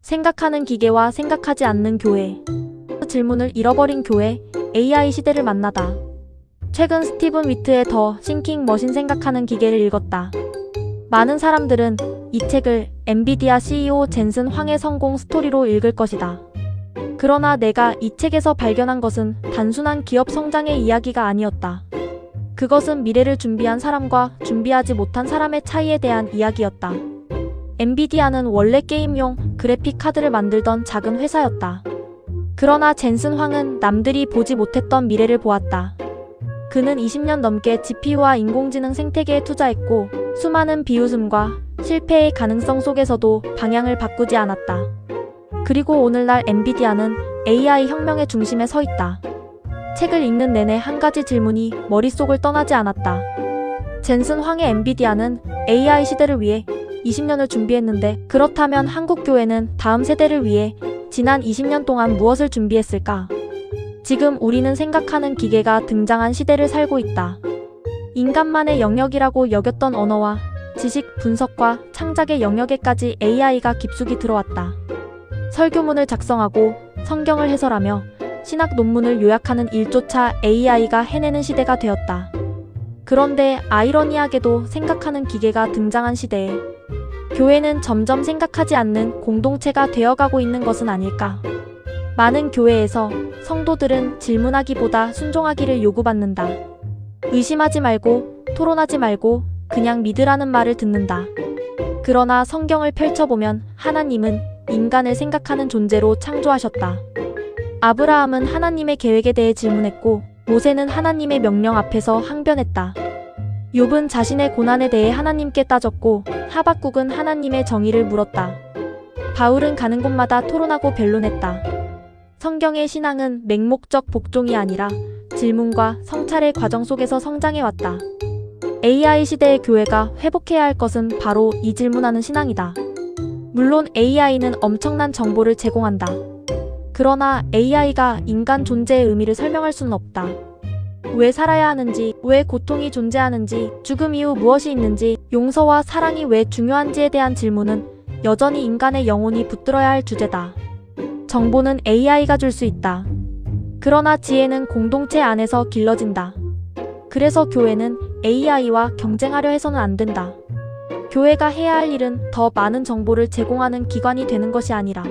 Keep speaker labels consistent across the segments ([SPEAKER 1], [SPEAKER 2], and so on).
[SPEAKER 1] 생각하는 기계와 생각하지 않는 교회. 질문을 잃어버린 교회, AI 시대를 만나다. 최근 스티븐 위트의 더 싱킹 머신 생각하는 기계를 읽었다. 많은 사람들은 이 책을 엔비디아 CEO 젠슨 황의 성공 스토리로 읽을 것이다. 그러나 내가 이 책에서 발견한 것은 단순한 기업 성장의 이야기가 아니었다. 그것은 미래를 준비한 사람과 준비하지 못한 사람의 차이에 대한 이야기였다. 엔비디아는 원래 게임용 그래픽 카드를 만들던 작은 회사였다. 그러나 젠슨 황은 남들이 보지 못했던 미래를 보았다. 그는 20년 넘게 GPU와 인공지능 생태계에 투자했고 수많은 비웃음과 실패의 가능성 속에서도 방향을 바꾸지 않았다. 그리고 오늘날 엔비디아는 AI 혁명의 중심에 서 있다. 책을 읽는 내내 한 가지 질문이 머릿속을 떠나지 않았다. 젠슨 황의 엔비디아는 AI 시대를 위해 20년을 준비했는데 그렇다면 한국 교회는 다음 세대를 위해 지난 20년 동안 무엇을 준비했을까? 지금 우리는 생각하는 기계가 등장한 시대를 살고 있다. 인간만의 영역이라고 여겼던 언어와 지식 분석과 창작의 영역에까지 AI가 깊숙이 들어왔다. 설교문을 작성하고 성경을 해설하며 신학 논문을 요약하는 일조차 AI가 해내는 시대가 되었다. 그런데 아이러니하게도 생각하는 기계가 등장한 시대에 교회는 점점 생각하지 않는 공동체가 되어가고 있는 것은 아닐까? 많은 교회에서 성도들은 질문하기보다 순종하기를 요구받는다. 의심하지 말고, 토론하지 말고, 그냥 믿으라는 말을 듣는다. 그러나 성경을 펼쳐보면 하나님은 인간을 생각하는 존재로 창조하셨다. 아브라함은 하나님의 계획에 대해 질문했고, 모세는 하나님의 명령 앞에서 항변했다. 욥은 자신의 고난에 대해 하나님께 따졌고, 하박국은 하나님의 정의를 물었다. 바울은 가는 곳마다 토론하고 변론했다. 성경의 신앙은 맹목적 복종이 아니라 질문과 성찰의 과정 속에서 성장해왔다. AI 시대의 교회가 회복해야 할 것은 바로 이 질문하는 신앙이다. 물론 AI는 엄청난 정보를 제공한다. 그러나 AI가 인간 존재의 의미를 설명할 수는 없다. 왜 살아야 하는지, 왜 고통이 존재하는지, 죽음 이후 무엇이 있는지, 용서와 사랑이 왜 중요한지에 대한 질문은 여전히 인간의 영혼이 붙들어야 할 주제다. 정보는 AI가 줄 수 있다. 그러나 지혜는 공동체 안에서 길러진다. 그래서 교회는 AI와 경쟁하려 해서는 안 된다. 교회가 해야 할 일은 더 많은 정보를 제공하는 기관이 되는 것이 아니라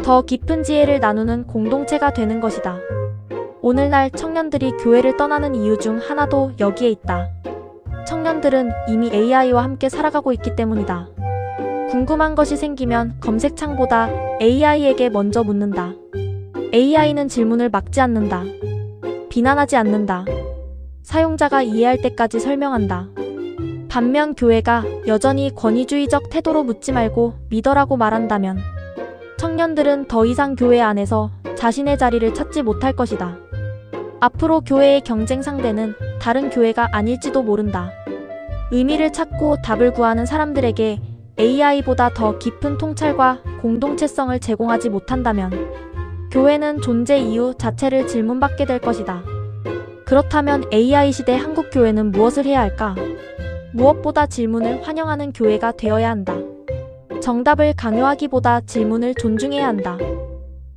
[SPEAKER 1] 더 깊은 지혜를 나누는 공동체가 되는 것이다. 오늘날 청년들이 교회를 떠나는 이유 중 하나도 여기에 있다. 청년들은 이미 AI와 함께 살아가고 있기 때문이다. 궁금한 것이 생기면 검색창보다 AI에게 먼저 묻는다. AI는 질문을 막지 않는다. 비난하지 않는다. 사용자가 이해할 때까지 설명한다. 반면 교회가 여전히 권위주의적 태도로 묻지 말고 믿어라고 말한다면 청년들은 더 이상 교회 안에서 자신의 자리를 찾지 못할 것이다. 앞으로 교회의 경쟁 상대는 다른 교회가 아닐지도 모른다. 의미를 찾고 답을 구하는 사람들에게 AI보다 더 깊은 통찰과 공동체성을 제공하지 못한다면 교회는 존재 이유 자체를 질문받게 될 것이다. 그렇다면 AI 시대 한국 교회는 무엇을 해야 할까? 무엇보다 질문을 환영하는 교회가 되어야 한다. 정답을 강요하기보다 질문을 존중해야 한다.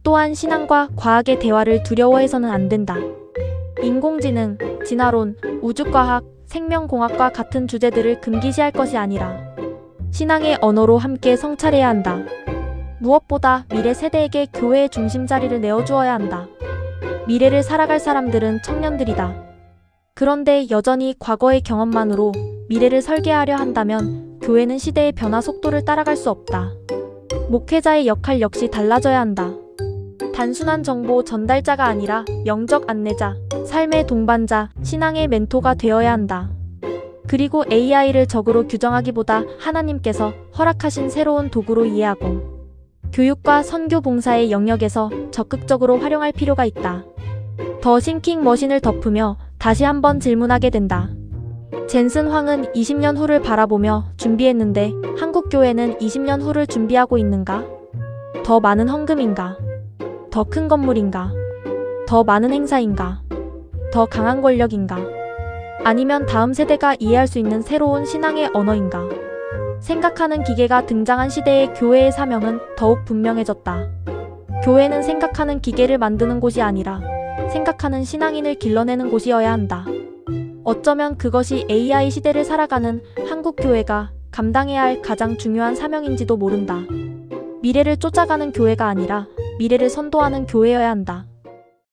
[SPEAKER 1] 또한 신앙과 과학의 대화를 두려워해서는 안 된다. 인공지능, 진화론, 우주과학, 생명공학과 같은 주제들을 금기시할 것이 아니라 신앙의 언어로 함께 성찰해야 한다. 무엇보다 미래 세대에게 교회의 중심 자리를 내어주어야 한다. 미래를 살아갈 사람들은 청년들이다. 그런데 여전히 과거의 경험만으로 미래를 설계하려 한다면 교회는 시대의 변화 속도를 따라갈 수 없다. 목회자의 역할 역시 달라져야 한다. 단순한 정보 전달자가 아니라 영적 안내자, 삶의 동반자, 신앙의 멘토가 되어야 한다. 그리고 AI를 적으로 규정하기보다 하나님께서 허락하신 새로운 도구로 이해하고 교육과 선교 봉사의 영역에서 적극적으로 활용할 필요가 있다. 더 싱킹 머신을 덮으며 다시 한번 질문하게 된다. 젠슨 황은 20년 후를 바라보며 준비했는데 한국 교회는 20년 후를 준비하고 있는가? 더 많은 헌금인가? 더 큰 건물인가? 더 많은 행사인가? 더 강한 권력인가? 아니면 다음 세대가 이해할 수 있는 새로운 신앙의 언어인가? 생각하는 기계가 등장한 시대의 교회의 사명은 더욱 분명해졌다. 교회는 생각하는 기계를 만드는 곳이 아니라 생각하는 신앙인을 길러내는 곳이어야 한다. 어쩌면 그것이 AI 시대를 살아가는 한국 교회가 감당해야 할 가장 중요한 사명인지도 모른다. 미래를 쫓아가는 교회가 아니라 미래를 선도하는 교회여야 한다.